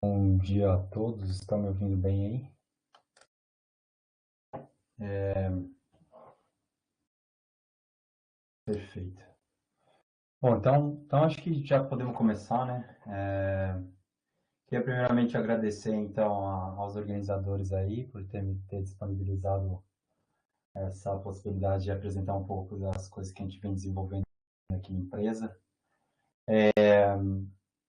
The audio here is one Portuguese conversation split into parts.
Bom dia a todos, estão me ouvindo bem aí? Perfeito. Bom, então acho que já podemos começar, né? Queria primeiramente agradecer então aos organizadores aí por ter disponibilizado essa possibilidade de apresentar um pouco das coisas que a gente vem desenvolvendo aqui na empresa.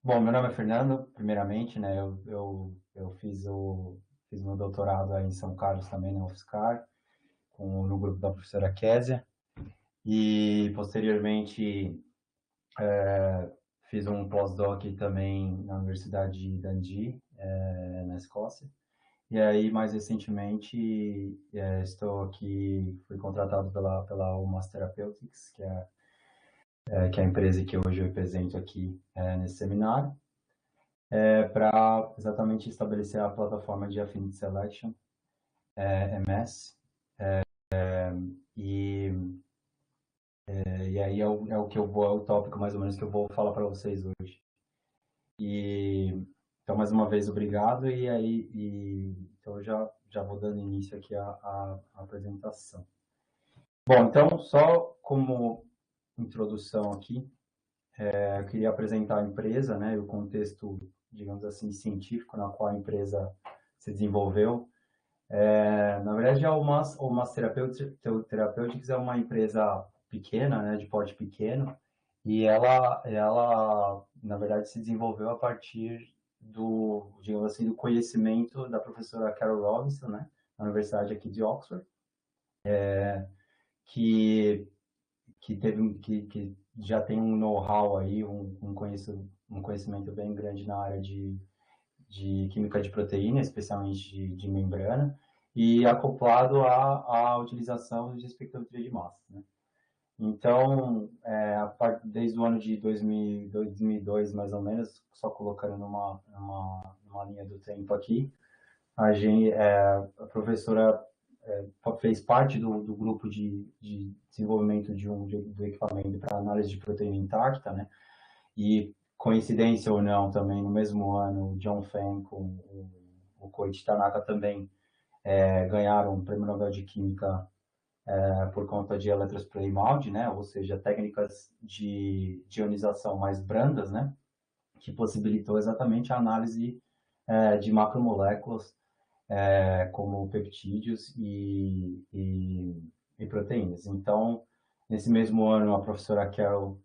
Bom, meu nome é Fernando, primeiramente, né? Eu fiz meu doutorado aí em São Carlos também, na UFSCar, no grupo da professora Késia, e posteriormente fiz um pós-doc também na Universidade de Dundee, na Escócia. E aí, mais recentemente, estou aqui, fui contratado pela UMass Therapeutics, que é a empresa que hoje eu represento aqui nesse seminário, para exatamente estabelecer a plataforma de Affinity Selection, MS, e, e aí é o que é o tópico mais ou menos que eu vou falar para vocês hoje. Então, mais uma vez, obrigado. Então, já vou dando início aqui à apresentação. Bom, então, só como introdução aqui, eu queria apresentar a empresa, né, o contexto, digamos assim, científico na qual a empresa se desenvolveu. Na verdade, a UMass Therapeutics é uma empresa pequena, né, de porte pequeno, e ela, na verdade, se desenvolveu a partir digamos assim, do conhecimento da professora Carol Robinson, né, na Universidade aqui de Oxford, que, que já tem um know-how aí, um conhecimento bem grande na área de química de proteína, especialmente de membrana, e acoplado à utilização de espectrometria de massa, né? Então, desde o ano de 2002, mais ou menos, só colocando numa linha do tempo aqui, a professora fez parte do grupo de desenvolvimento do equipamento para análise de proteína intacta, né? E, coincidência ou não, também no mesmo ano, o John Feng com o Koichi Tanaka também ganharam o Prêmio Nobel de Química por conta de eletrospray mount, né? Ou seja, técnicas de ionização mais brandas, né? Que possibilitou exatamente a análise de macromoléculas como peptídeos e proteínas. Então, nesse mesmo ano, a professora Carol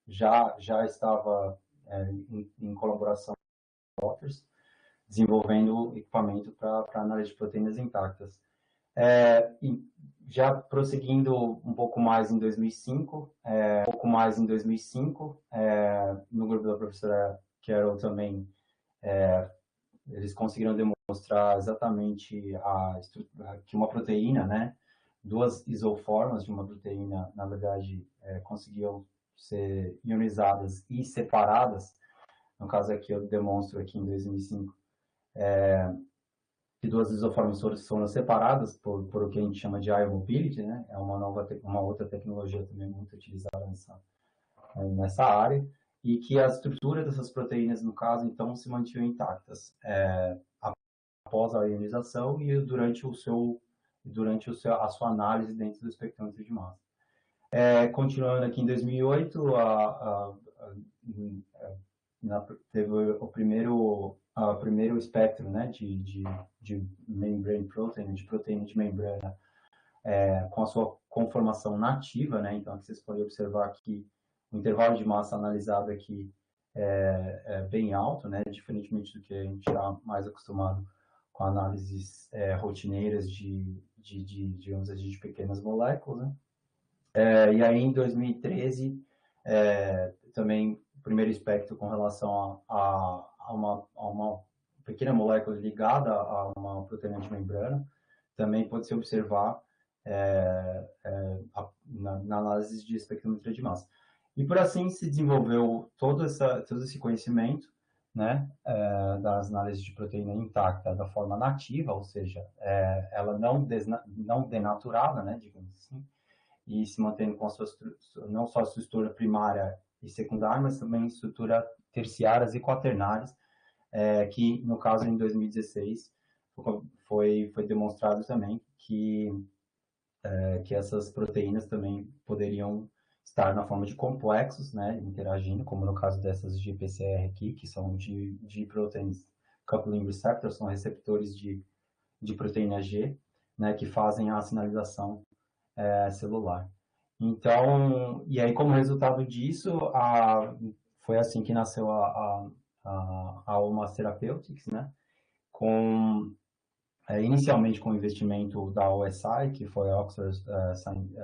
já estava em colaboração com outros, desenvolvendo equipamento para análise de proteínas intactas. Já prosseguindo um pouco mais em 2005, no grupo da professora Carol também, eles conseguiram demonstrar exatamente que uma proteína, né, duas isoformas de uma proteína, na verdade, conseguiam ser ionizadas e separadas. No caso aqui, eu demonstro aqui em 2005, que duas isoformas foram separadas por o que a gente chama de ion mobility, né? É uma outra tecnologia também muito utilizada nessa área, e que a estrutura dessas proteínas, no caso, então, se mantinham intactas após a ionização e durante a sua análise dentro do espectrômetro de massa. Continuando aqui em 2008, teve o primeiro espectro, né, de membrane protein, de proteína de membrana, com a sua conformação nativa, né? Então, aqui vocês podem observar que o intervalo de massa analisado aqui é bem alto, né? Diferentemente do que a gente está mais acostumado com análises rotineiras digamos assim, de pequenas moléculas, né? E aí, em 2013, também o primeiro espectro com relação a uma pequena molécula ligada a uma proteína de membrana, também pode se observar na análise de espectrometria de massa. E por assim se desenvolveu todo esse conhecimento, né, das análises de proteína intacta da forma nativa, ou seja, ela não denaturada, né, digamos assim, e se mantendo com não só a sua estrutura primária e secundária, mas também estrutura terciárias e quaternárias, que no caso em 2016 foi demonstrado também que essas proteínas também poderiam estar na forma de complexos, né, interagindo, como no caso dessas GPCR aqui, que são de proteins coupling receptors, são receptores de proteína G, né, que fazem a sinalização celular. Então, e aí como resultado disso, foi assim que nasceu a Omas Therapeutics, né, inicialmente com o investimento da OSI, que foi a Oxford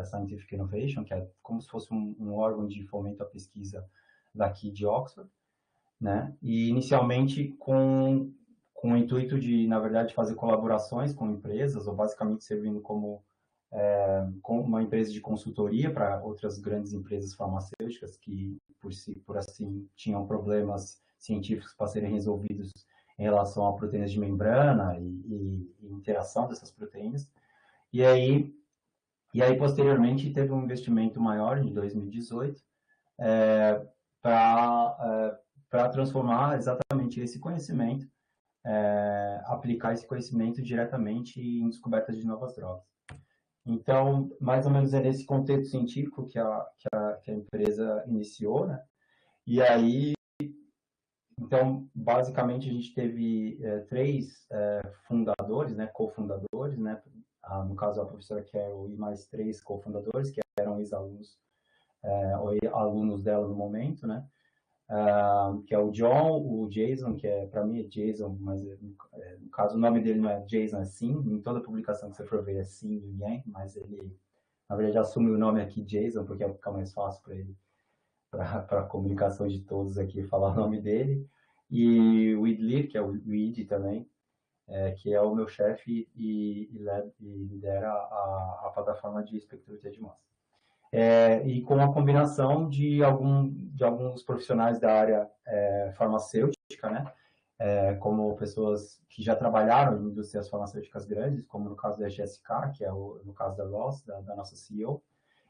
Scientific Innovation, que é como se fosse um órgão de fomento à pesquisa daqui de Oxford, né? E inicialmente com o intuito de, na verdade, fazer colaborações com empresas, ou basicamente servindo como uma empresa de consultoria para outras grandes empresas farmacêuticas que, por assim, tinham problemas científicos para serem resolvidos em relação a proteínas de membrana e interação dessas proteínas. E aí, posteriormente, teve um investimento maior, em 2018, para transformar exatamente esse conhecimento, aplicar esse conhecimento diretamente em descobertas de novas drogas. Então, mais ou menos é nesse contexto científico que a empresa iniciou, né? E aí, então, basicamente, a gente teve 3 fundadores, né, cofundadores, né? No caso, a professora Carol e mais 3 cofundadores, que eram ex-alunos, ou alunos dela no momento, né? Que é o John, o Jason, que para mim é Jason, mas no caso o nome dele não é Jason, é Sim, em toda publicação que você for ver é Sim e Yang, mas ele, na verdade, assume o nome aqui Jason, porque fica mais fácil para ele, para a comunicação de todos aqui, falar o nome dele. E o Idlir, que é o Id também, que é o meu chefe e lidera a plataforma de espectrometria de massa. E com a combinação de alguns profissionais da área farmacêutica, né? Como pessoas que já trabalharam em indústrias farmacêuticas grandes, como no caso da GSK, que é no caso da Ross, da nossa CEO,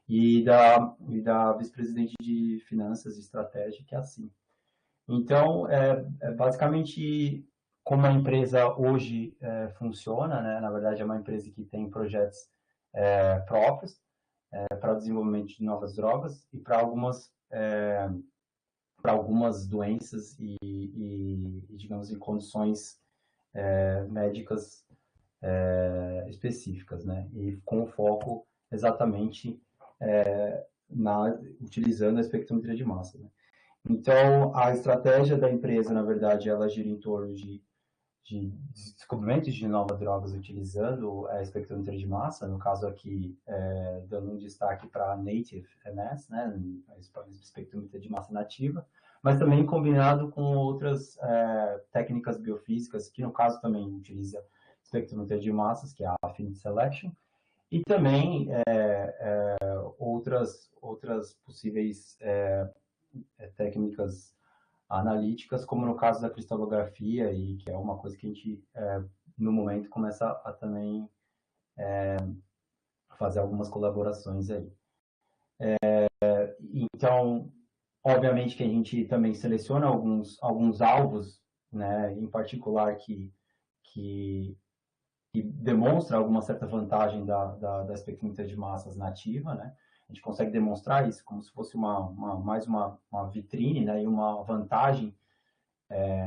e da vice-presidente de finanças e estratégia, que é assim. Então, basicamente como a empresa hoje funciona, né? Na verdade, é uma empresa que tem projetos próprios, para o desenvolvimento de novas drogas e para algumas doenças e, digamos, em condições médicas específicas, né? E com foco exatamente utilizando a espectrometria de massa, né? Então, a estratégia da empresa, na verdade, ela gira em torno de descobrimentos de novas drogas utilizando a espectrometria de massa, no caso aqui, dando um destaque para a Native MS, né, a espectrometria de massa nativa, mas também combinado com outras técnicas biofísicas, que no caso também utiliza espectrometria de massas, que é a Affinity Selection, e também outras possíveis técnicas analíticas, como no caso da cristalografia, e que é uma coisa que a gente, no momento, começa a também fazer algumas colaborações aí. Então, obviamente que a gente também seleciona alguns alvos, né, em particular que demonstra alguma certa vantagem da espectrometria de massas nativa, né? A gente consegue demonstrar isso como se fosse mais uma vitrine, né, e uma vantagem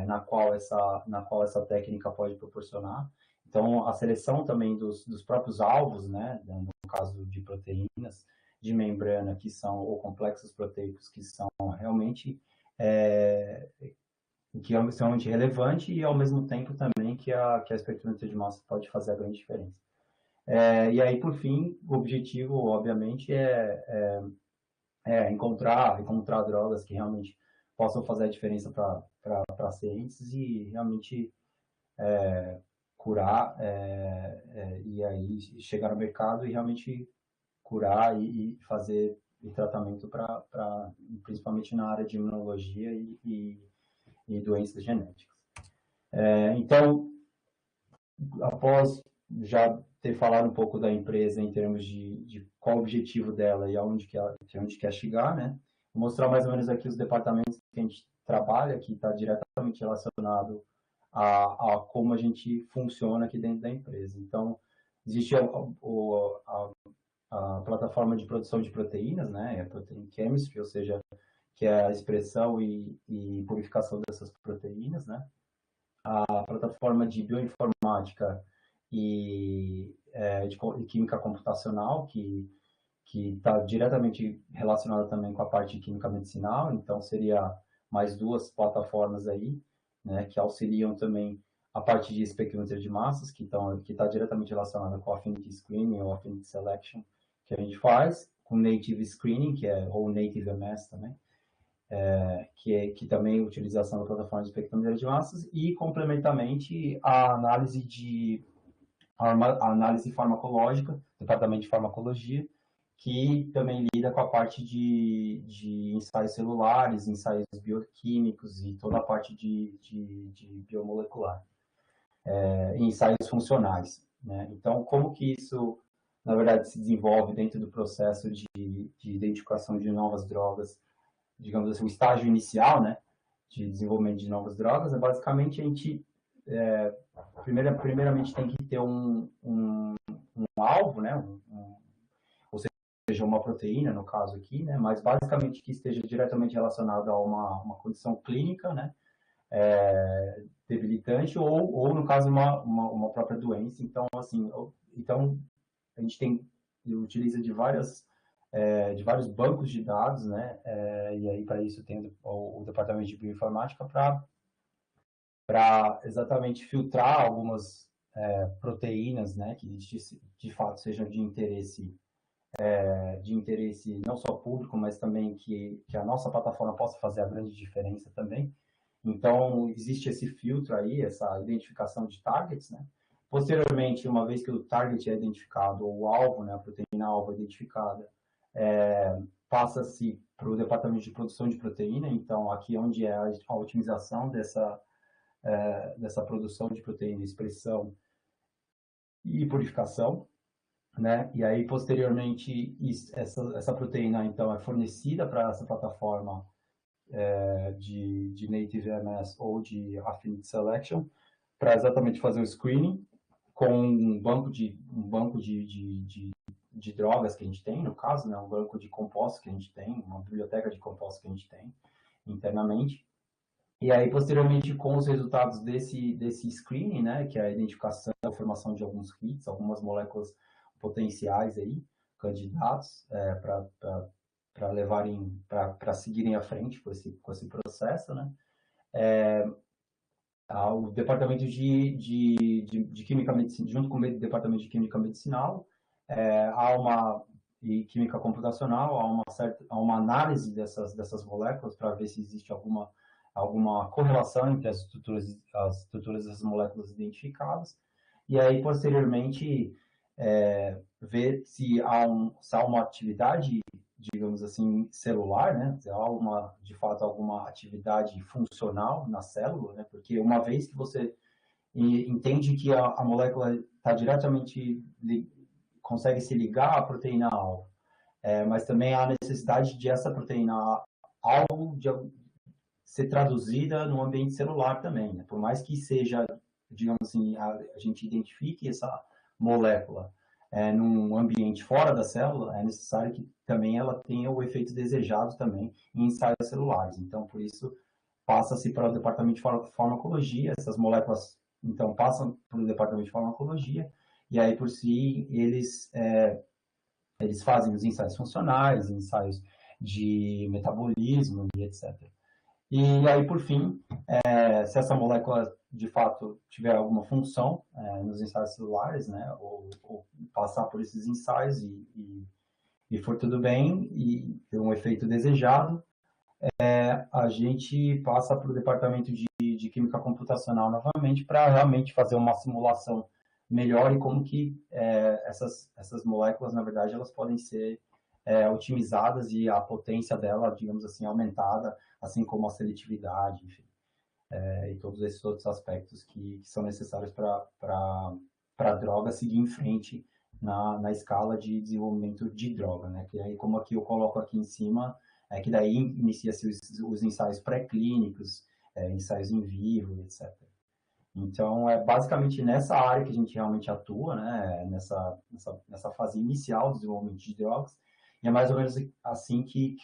na qual essa técnica pode proporcionar. Então, a seleção também dos próprios alvos, né, no caso de proteínas de membrana que são, ou complexos proteicos que são realmente que é extremamente relevante e, ao mesmo tempo, também que a espectrometria de massa pode fazer a grande diferença. E aí, por fim, o objetivo, obviamente, encontrar drogas que realmente possam fazer a diferença para pacientes e realmente curar e aí chegar no mercado e realmente curar e fazer tratamento principalmente na área de imunologia e doenças genéticas. Então, após já ter falado um pouco da empresa em termos de qual o objetivo dela e aonde quer chegar, né? Vou mostrar mais ou menos aqui os departamentos que a gente trabalha, que está diretamente relacionado a como a gente funciona aqui dentro da empresa. Então, existe a plataforma de produção de proteínas, né, a Protein Chemistry, ou seja, que é a expressão e purificação dessas proteínas, né, a plataforma de bioinformática de química computacional, que está diretamente relacionada também com a parte de química medicinal, então seria mais duas plataformas aí, né, que auxiliam também a parte de espectrometria de massas, que está diretamente relacionada com a Affinity Screening ou Affinity Selection, que a gente faz, com Native Screening, ou Native MS também, que também utilização da plataforma de espectrometria de massas, e complementarmente a análise farmacológica, departamento de farmacologia, que também lida com a parte de ensaios celulares, ensaios bioquímicos e toda a parte de biomolecular, ensaios funcionais, né? Então, como que isso, na verdade, se desenvolve dentro do processo de identificação de novas drogas, digamos assim, o estágio inicial, né, de desenvolvimento de novas drogas, basicamente a gente, primeiramente, tem que ter um alvo, né, ou seja, uma proteína, no caso aqui, né, mas basicamente que esteja diretamente relacionado a uma condição clínica, né, debilitante, ou no caso, uma própria doença. Então, assim, a gente utiliza de vários bancos de dados, né? E aí, para isso, tem o departamento de bioinformática para exatamente filtrar algumas proteínas, né? Que de fato sejam de interesse não só público, mas também que a nossa plataforma possa fazer a grande diferença também. Então, existe esse filtro aí, essa identificação de targets, né? Posteriormente, uma vez que o target é identificado, ou o alvo, né, a proteína-alvo é identificada, passa-se para o departamento de produção de proteína. Então, aqui é onde é a otimização dessa produção de proteína, expressão e purificação, né? E aí, posteriormente, essa proteína, então, é fornecida para essa plataforma de Native MS ou de Affinity Selection, para exatamente fazer o screening com um banco de drogas que a gente tem, no caso, né, um banco de compostos que a gente tem, uma biblioteca de compostos que a gente tem internamente. E aí, posteriormente, com os resultados desse screening, né, que é a identificação e a formação de alguns hits, algumas moléculas potenciais aí, candidatos para levarem, para seguirem à frente com esse processo, né? O departamento de química medicinal, junto com o departamento de química medicinal, e química computacional, há uma análise dessas moléculas para ver se existe alguma correlação entre as estruturas dessas moléculas identificadas, e aí, posteriormente, ver se há uma atividade, digamos assim, celular, né? Se há de fato alguma atividade funcional na célula, né? Porque uma vez que você entende que a molécula está diretamente consegue se ligar à proteína-alvo, mas também há necessidade de essa proteína-alvo ser traduzida no ambiente celular também, né? Por mais que seja, digamos assim, a gente identifique essa molécula num ambiente fora da célula, é necessário que também ela tenha o efeito desejado também em ensaios celulares. Então, por isso, passa-se para o departamento de farmacologia, essas moléculas, então, passam para o departamento de farmacologia, e aí, por si, eles fazem os ensaios funcionais, ensaios de metabolismo e etc. E aí, por fim, se essa molécula de fato tiver alguma função nos ensaios celulares, né, ou passar por esses ensaios e for tudo bem e ter um efeito desejado, a gente passa para o departamento de química computacional novamente para realmente fazer uma simulação melhor e como que essas moléculas, na verdade, elas podem ser otimizadas e a potência dela, digamos assim, aumentada, assim como a seletividade, enfim, e todos esses outros aspectos que são necessários para a droga seguir em frente na escala de desenvolvimento de droga, né? Que aí, como aqui eu coloco aqui em cima, que daí inicia-se os ensaios pré-clínicos, ensaios em vivo, etc. Então, é basicamente nessa área que a gente realmente atua, né? Nessa fase inicial do desenvolvimento de drogas. E é mais ou menos assim que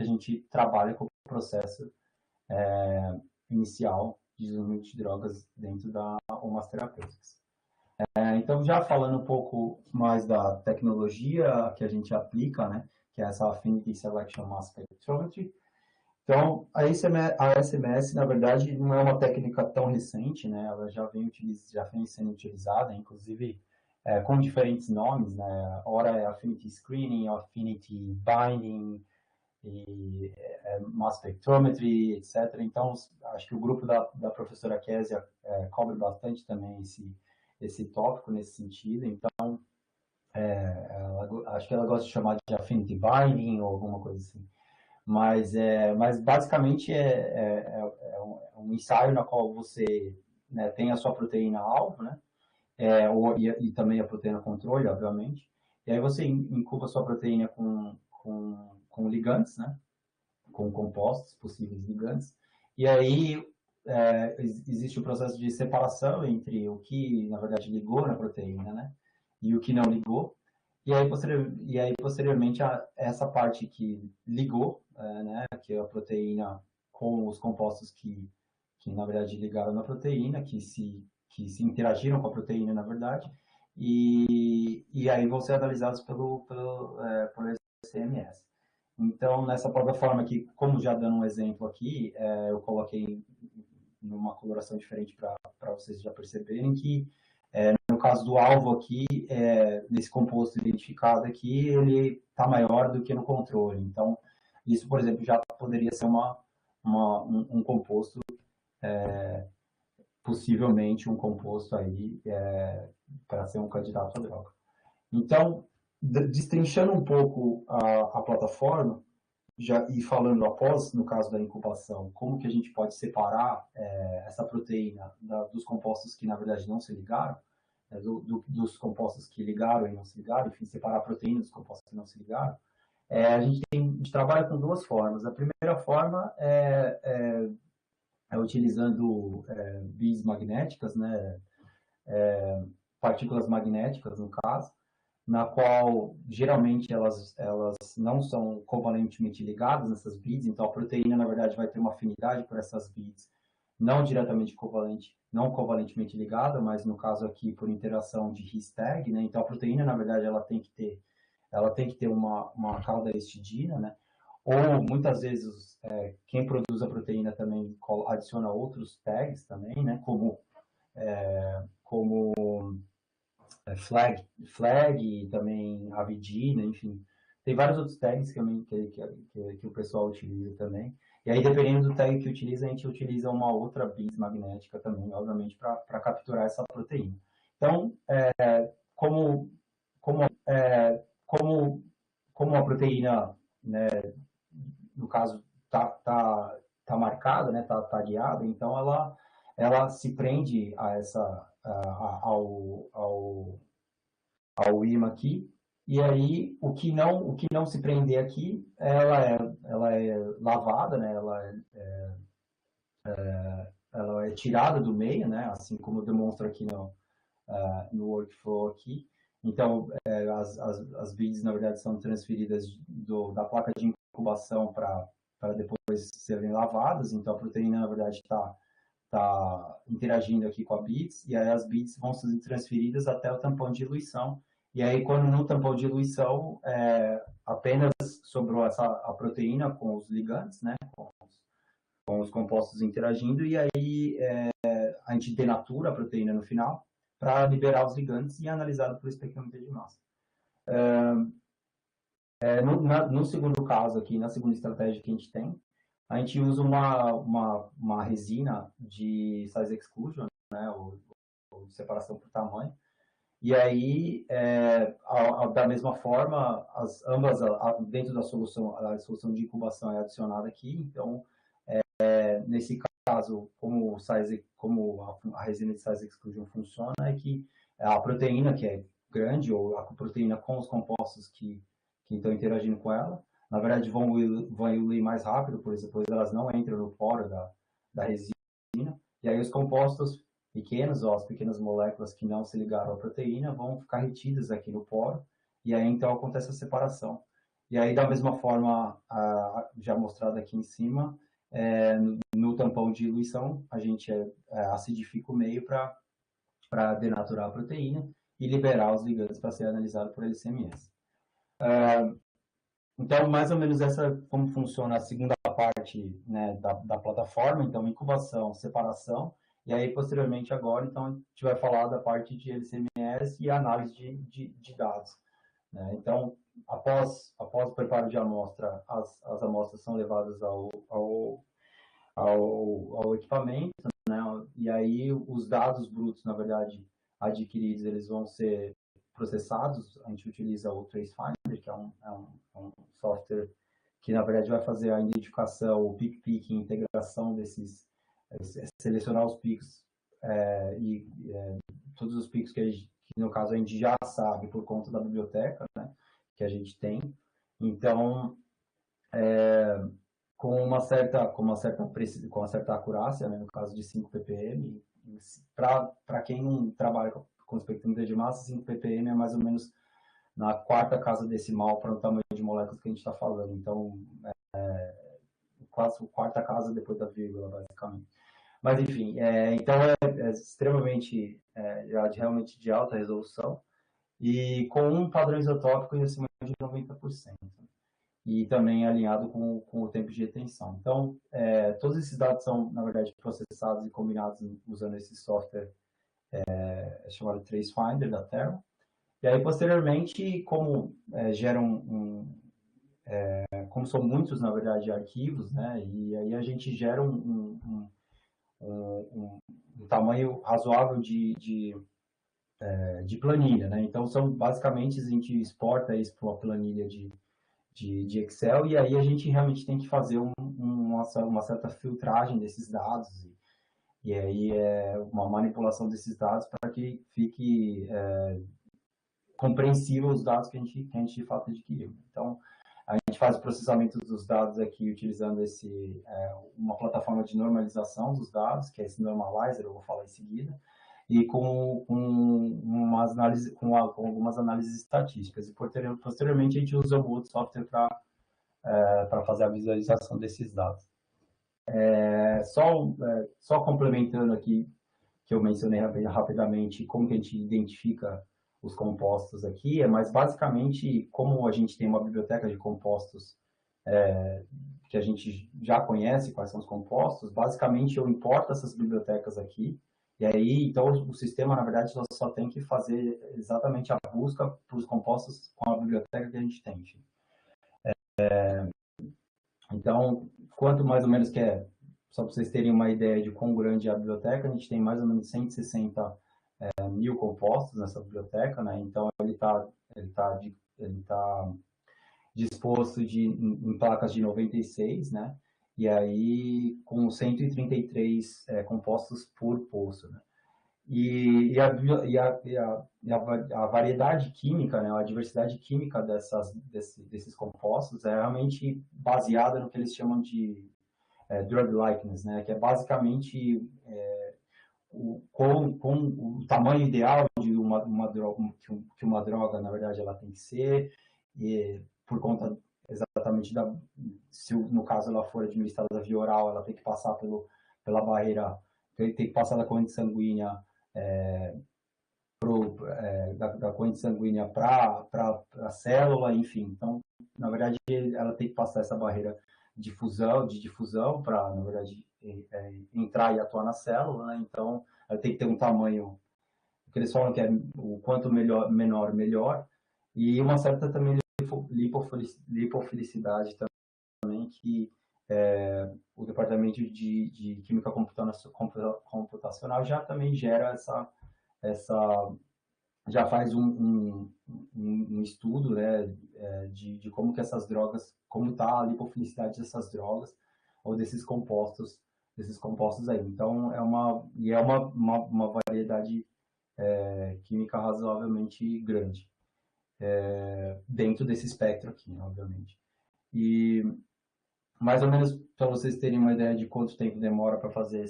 a gente trabalha com o processo inicial de desenvolvimento de drogas dentro da Omas Terapêuticas. Então, já falando um pouco mais da tecnologia que a gente aplica, né? Que é essa Affinity Selection Mass Spectrometry. Então, a SMS, na verdade, não é uma técnica tão recente, né? Ela já vem sendo utilizada, inclusive com diferentes nomes, né? Ora é Affinity Screening, Affinity Binding, e Mass Spectrometry, etc. Então, acho que o grupo da professora Késia cobre bastante também esse tópico nesse sentido. Então, acho que ela gosta de chamar de Affinity Binding ou alguma coisa assim. Mas basicamente um ensaio na qual você, né, tem a sua proteína-alvo, né, e também a proteína controle, obviamente, e aí você incuba a sua proteína com ligantes, né, com compostos, possíveis ligantes, e aí existe o processo de separação entre o que, na verdade, ligou na proteína, né, e o que não ligou, e aí posteriormente, essa parte que ligou, né, que é a proteína com os compostos que na verdade, ligaram na proteína, que se interagiram com a proteína, na verdade, e aí vão ser analisados por SMS. Então, nessa plataforma aqui, como já dando um exemplo aqui, eu coloquei numa coloração diferente para vocês já perceberem que, no caso do alvo aqui, nesse composto identificado aqui, ele está maior do que no controle. Então, isso, por exemplo, já poderia ser um composto, possivelmente um composto aí para ser um candidato à droga. Então, destrinchando um pouco a plataforma, e falando após, no caso da incubação, como que a gente pode separar essa proteína dos compostos que, na verdade, não se ligaram, dos compostos que ligaram e não se ligaram, enfim, separar a proteína dos compostos que não se ligaram, a gente trabalha com duas formas. A primeira forma é utilizando beads magnéticas, né, partículas magnéticas, no caso, na qual geralmente elas não são covalentemente ligadas nessas beads, então a proteína, na verdade, vai ter uma afinidade por essas beads, não diretamente covalente, não covalentemente ligada, mas no caso aqui por interação de his-tag, né? Então a proteína, na verdade, ela tem que ter uma cauda histidina, né? Ou muitas vezes quem produz a proteína também adiciona outros tags também, né? Como flag e também avidina, enfim. Tem vários outros tags também que o pessoal utiliza também. E aí, dependendo do tag que utiliza, a gente utiliza uma outra bits magnética também, obviamente, para capturar essa proteína. Então, como a proteína, né, no caso, tá marcada, né, tá tagueada, então ela se prende ao imã aqui, e aí o que não se prender aqui, ela é lavada, né? Ela é tirada do meio, né? Assim como demonstra aqui no workflow aqui. Então, as beads, na verdade, são transferidas da placa de incubação para depois serem lavadas. Então, a proteína, na verdade, está interagindo aqui com a beads, e aí as beads vão ser transferidas até o tampão de diluição. E aí, quando no tampão de diluição, apenas sobrou a proteína com os ligantes, né? Com os compostos interagindo, e aí a gente denatura a proteína no final para liberar os ligantes e analisado por espectrômetro de massa. No segundo caso aqui, na segunda estratégia que a gente usa uma resina de size exclusion, né, ou separação por tamanho, e aí, da mesma forma, ambas dentro da solução, a solução de incubação é adicionada aqui, então, nesse caso, como a resina de size exclusion funciona, é que a proteína, que é grande, ou a proteína com os compostos que estão interagindo com ela, na verdade vão evoluir mais rápido, pois elas não entram no poro da resina, e aí os compostos pequenos, ou as pequenas moléculas que não se ligaram à proteína, vão ficar retidas aqui no poro, e aí então acontece a separação. E aí, da mesma forma, já mostrado aqui em cima, no tampão de diluição, a gente acidifica o meio para denaturar a proteína e liberar os ligandos para ser analisado por LCMS. Então, mais ou menos como funciona a segunda parte, né, da plataforma, então incubação, separação, e aí posteriormente agora, então a gente vai falar da parte de LCMS e análise de dados. Né? Então, após o preparo de amostra, as amostras são levadas ao equipamento, né? E aí os dados brutos, na verdade, adquiridos, eles vão ser processados. A gente utiliza o TraceFinder, que é um software que, na verdade, vai fazer a identificação, o pick, integração selecionar os picos todos os picos que, no caso, a gente já sabe por conta da biblioteca, né, que a gente tem. Então, com uma certa acurácia, né, no caso de 5 ppm, para quem não trabalha com espectrometria de massa, 5 ppm é mais ou menos na quarta casa decimal para o tamanho de moléculas que a gente está falando. Então, quase a quarta casa depois da vírgula, basicamente. Mas, enfim, então é extremamente, realmente de alta resolução e com um padrão isotópico acima de 90%. E também alinhado com o tempo de retenção. Então, todos esses dados são, na verdade, processados e combinados usando esse software chamado TraceFinder da Terra. E aí, posteriormente, como como são muitos, na verdade, arquivos, né? E aí a gente gera um tamanho razoável de planilha, né? Então, basicamente, a gente exporta isso para uma planilha de Excel, e aí a gente realmente tem que fazer uma certa filtragem desses dados, e aí uma manipulação desses dados para que fique compreensível os dados que a gente de fato adquiriu. Então, a gente faz o processamento dos dados aqui utilizando uma plataforma de normalização dos dados, que é esse Normalizer, eu vou falar em seguida, e com algumas análises estatísticas. E posteriormente a gente usa o outro software para fazer a visualização desses dados. Só complementando aqui, que eu mencionei rapidamente, como que a gente identifica os compostos aqui, mas basicamente, como a gente tem uma biblioteca de compostos que a gente já conhece quais são os compostos, basicamente eu importo essas bibliotecas aqui, e aí, então, o sistema, na verdade, só tem que fazer exatamente a busca para os compostos com a biblioteca que a gente tem. Então, quanto mais ou menos só para vocês terem uma ideia de quão grande é a biblioteca, a gente tem mais ou menos 160 mil compostos nessa biblioteca, né? Então, ele tá disposto em placas de 96, né? E aí, com 133 compostos por poço, né? E a variedade química, né, a diversidade química desses compostos é realmente baseada no que eles chamam de drug likeness, né, que é basicamente com o tamanho ideal de uma droga, que uma droga, na verdade, ela tem que ser, e por conta exatamente se no caso ela for administrada via oral, ela tem que passar pela barreira, tem que passar da corrente sanguínea da corrente sanguínea para a célula, enfim. Então, na verdade, ela tem que passar essa barreira de difusão para, na verdade, entrar e atuar na célula, né? Então, ela tem que ter um tamanho, que eles falam que é o quanto menor, melhor, e uma certa também lipofilicidade também, que o departamento de química computacional já também gera já faz um estudo, né, de como que essas drogas, como está a lipofilicidade dessas drogas ou desses compostos aí. Então, é uma variedade química razoavelmente grande dentro desse espectro aqui, né, obviamente. E mais ou menos para vocês terem uma ideia de quanto tempo demora para fazer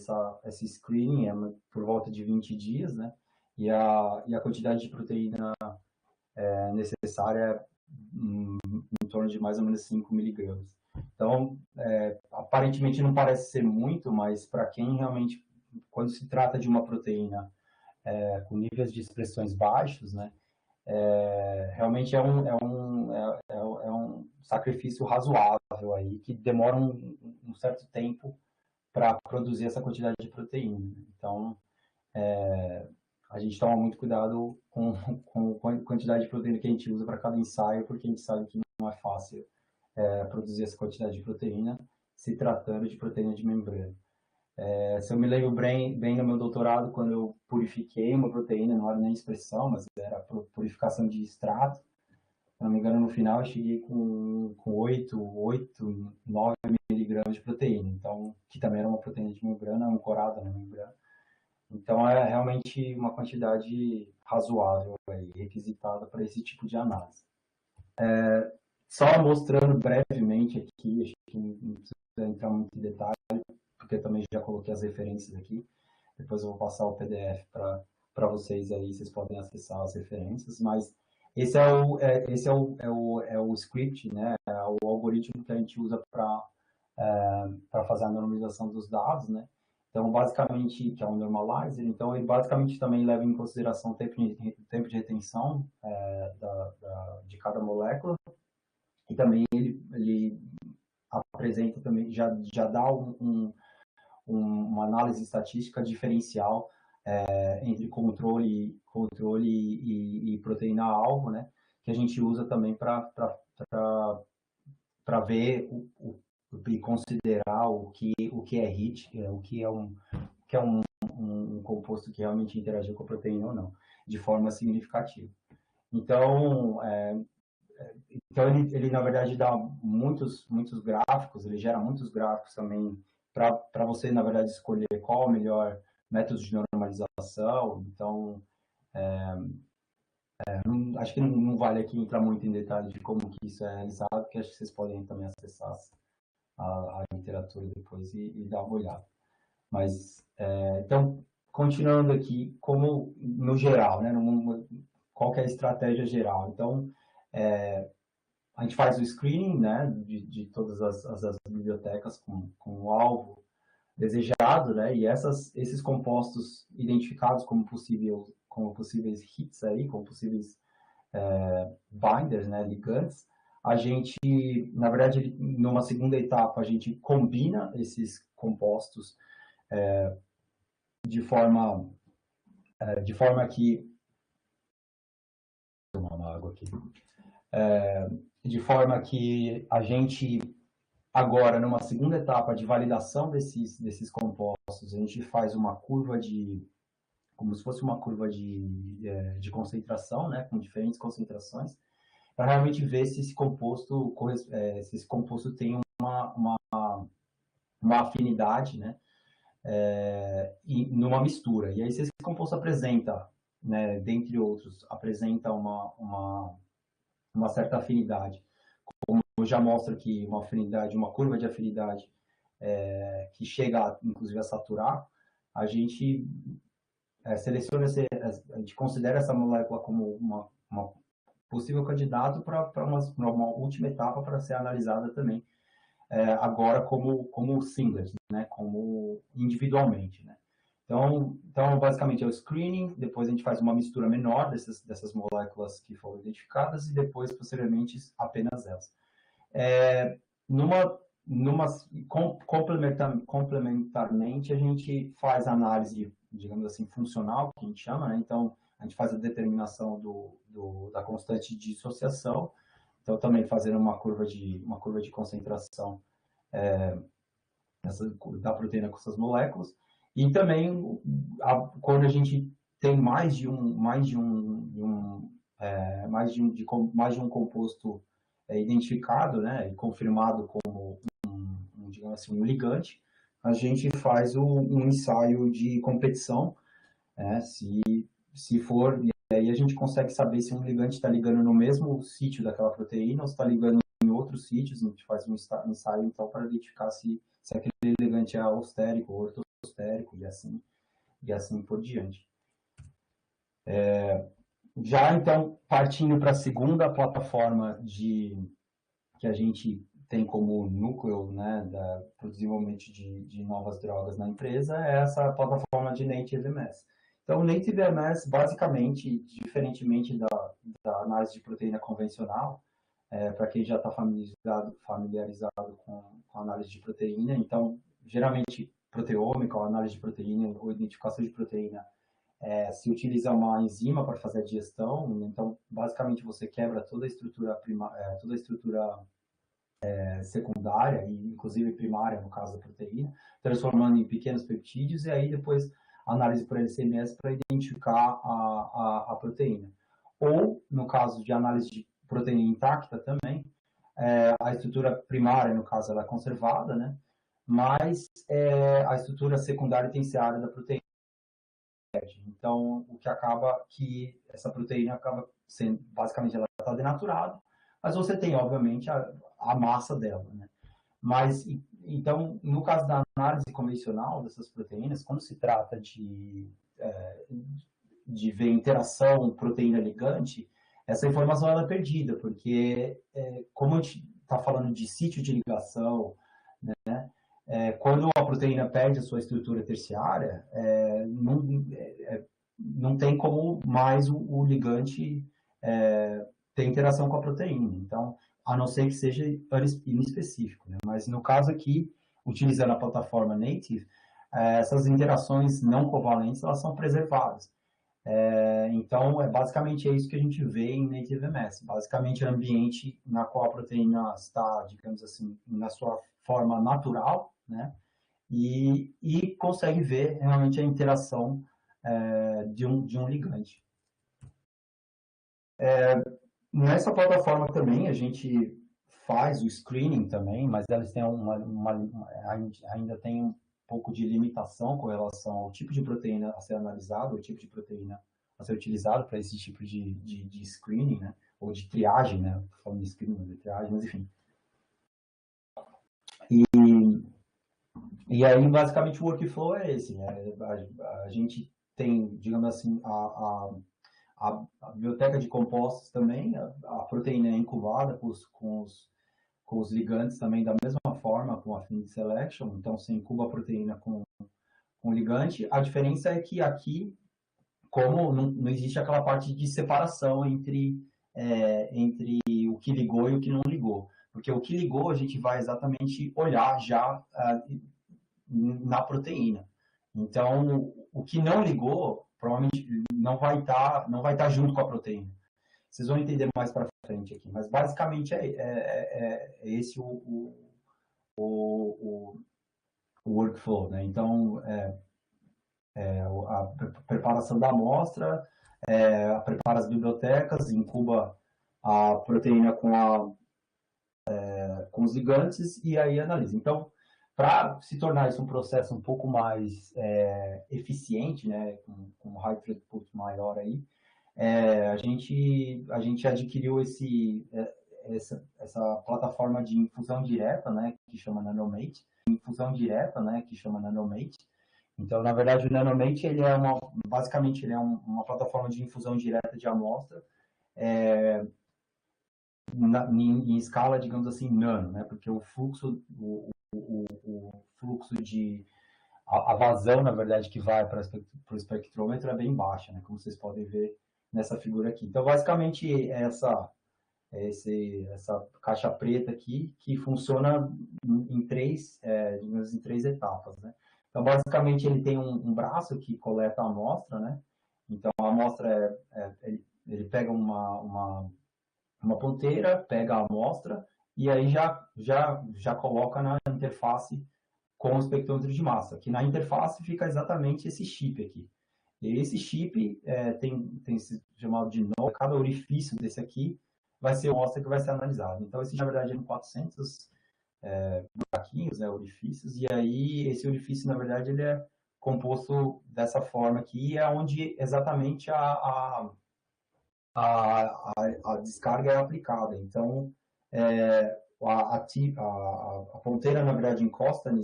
esse screening, é por volta de 20 dias, né? E a quantidade de proteína necessária é em torno de mais ou menos 5 miligramas. Então, aparentemente não parece ser muito, mas para quem realmente, quando se trata de uma proteína com níveis de expressões baixos, né, realmente é um sacrifício razoável aí, que demora um certo tempo para produzir essa quantidade de proteína. Então, a gente toma muito cuidado com a quantidade de proteína que a gente usa para cada ensaio, porque a gente sabe que não é fácil produzir essa quantidade de proteína, se tratando de proteína de membrana. Se eu me lembro bem no meu doutorado, quando eu purifiquei uma proteína, não era nem expressão, mas era purificação de extrato, se não me engano, no final eu cheguei com 8, 9 miligramas de proteína, então, que também era uma proteína de membrana, ancorada na membrana. Então, é realmente uma quantidade razoável aí, requisitada para esse tipo de análise. Só mostrando brevemente aqui, acho que não precisa entrar muito em detalhe, porque eu também já coloquei as referências aqui. Depois eu vou passar o PDF para vocês aí, vocês podem acessar as referências, mas esse é o script, né? É o algoritmo que a gente usa para fazer a normalização dos dados, né? Então, basicamente, que é um normalizer, então ele basicamente também leva em consideração o tempo de retenção de cada molécula, e também ele apresenta também, já dá uma análise estatística diferencial entre controle e proteína-alvo, né? Que a gente usa também para ver e considerar o que é HIT, o que é um composto que realmente interagiu com a proteína ou não, de forma significativa. Então, ele na verdade dá muitos gráficos, ele gera muitos gráficos também para você, na verdade, escolher qual o melhor método de normalização. Então, acho que não vale aqui entrar muito em detalhe de como que isso é realizado, porque acho que vocês podem também acessar a literatura depois e dar uma olhada. Mas, então, continuando aqui, como no geral, né, qual que é a estratégia geral? Então, a gente faz o screening, né, de todas as bibliotecas com o alvo desejado, né, e esses compostos identificados como possíveis hits aí, como possíveis binders, né, ligantes, a gente, na verdade, numa segunda etapa, a gente combina esses compostos de forma que vou tomar uma água aqui. De forma que a gente agora, numa segunda etapa de validação desses compostos, a gente faz uma curva como se fosse uma curva de concentração, né, com diferentes concentrações, para realmente ver se esse composto tem uma afinidade, né, e numa mistura. E aí, se esse composto apresenta, né, dentre outros, apresenta uma certa afinidade, já mostra que uma curva de afinidade que chega, inclusive, a saturar, a gente seleciona, a gente considera essa molécula como uma possível candidato para uma última etapa para ser analisada também, agora como singlet, né, como individualmente, né. Então, basicamente, é o screening, depois a gente faz uma mistura menor dessas moléculas que foram identificadas e depois, posteriormente, apenas elas. Complementarmente, a gente faz análise, digamos assim, funcional, que a gente chama, né? Então, a gente faz a determinação da constante de dissociação, então também fazendo uma curva de concentração da proteína com essas moléculas, e também quando a gente tem mais de um composto identificado, né, e confirmado como digamos assim, um ligante, a gente faz um ensaio de competição, né, se for, e aí a gente consegue saber se um ligante está ligando no mesmo sítio daquela proteína ou se está ligando em outros sítios, a gente faz um ensaio, então, para identificar se aquele ligante é allostérico ou ortostérico, e assim por diante. Já, então, partindo para a segunda plataforma que a gente tem como núcleo, né, para o desenvolvimento de novas drogas na empresa, é essa plataforma de Native MS. Então, o Native MS, basicamente, diferentemente da análise de proteína convencional, para quem já está familiarizado com a análise de proteína, então, geralmente, proteômica, ou análise de proteína, ou identificação de proteína, se utiliza uma enzima para fazer a digestão, então, basicamente, você quebra toda a estrutura secundária, e inclusive primária, no caso da proteína, transformando em pequenos peptídeos, e aí depois análise por LC-MS para identificar a proteína. Ou, no caso de análise de proteína intacta também, a estrutura primária, no caso, ela é conservada, né? Mas a estrutura secundária e terciária da proteína. Então, o que acaba que essa proteína acaba sendo, basicamente, ela está denaturada, mas você tem, obviamente, a massa dela, né? Mas, então, no caso da análise convencional dessas proteínas, quando se trata de ver interação proteína-ligante, essa informação ela é perdida, porque como a gente está falando de sítio de ligação, né, quando a proteína perde a sua estrutura terciária, não tem como mais o ligante ter interação com a proteína. Então, a não ser que seja inespecífico, né? Mas no caso aqui, utilizando a plataforma Native, essas interações não covalentes, elas são preservadas. Então, basicamente é isso que a gente vê em Native MS. Basicamente, é um ambiente na qual a proteína está, digamos assim, na sua forma natural, né? E consegue ver realmente a interação de um ligante. Nessa plataforma também a gente faz o screening também, mas elas têm ainda tem um pouco de limitação com relação ao tipo de proteína a ser analisado, o tipo de proteína a ser utilizado para esse tipo de screening, né? Ou de triagem, né? Falando de screening, de triagem, mas enfim. E aí, basicamente, o workflow é esse, né? A gente tem, digamos assim, a biblioteca de compostos também, a proteína é incubada com os ligantes também da mesma forma, com affinity selection, então você incuba a proteína com ligante. A diferença é que aqui, como não existe aquela parte de separação entre o que ligou e o que não ligou. Porque o que ligou, a gente vai exatamente olhar já na proteína. Então, o que não ligou, provavelmente não vai estar junto com a proteína. Vocês vão entender mais para frente aqui. Mas, basicamente, é esse o workflow, né? Então, a preparação da amostra, prepara as bibliotecas, incuba a proteína com os ligantes e aí analisa. Então, para se tornar isso um processo um pouco mais eficiente, né, com high throughput maior aí, a gente adquiriu essa plataforma de infusão direta, né, que chama Nanomate, Então, na verdade, o Nanomate ele basicamente ele é uma plataforma de infusão direta de amostra em escala, digamos assim, nano, né? Porque o fluxo de a vazão, na verdade, que vai para o espectrômetro é bem baixa, né? Como vocês podem ver nessa figura aqui. Então, basicamente, essa caixa preta aqui, que funciona em três etapas, né? Então, basicamente, ele tem um braço que coleta a amostra, né? Então, a amostra, ele pega uma ponteira, pega a amostra e aí já coloca na interface com o espectrômetro de massa, que na interface fica exatamente esse chip aqui. E esse chip tem esse chamado de nó, cada orifício desse aqui vai ser uma amostra que vai ser analisada. Então, esse, na verdade, é 400 buraquinhos, né, orifícios, e aí esse orifício, na verdade, ele é composto dessa forma aqui, é onde exatamente a descarga é aplicada. Então, a ponteira, na verdade, encosta né,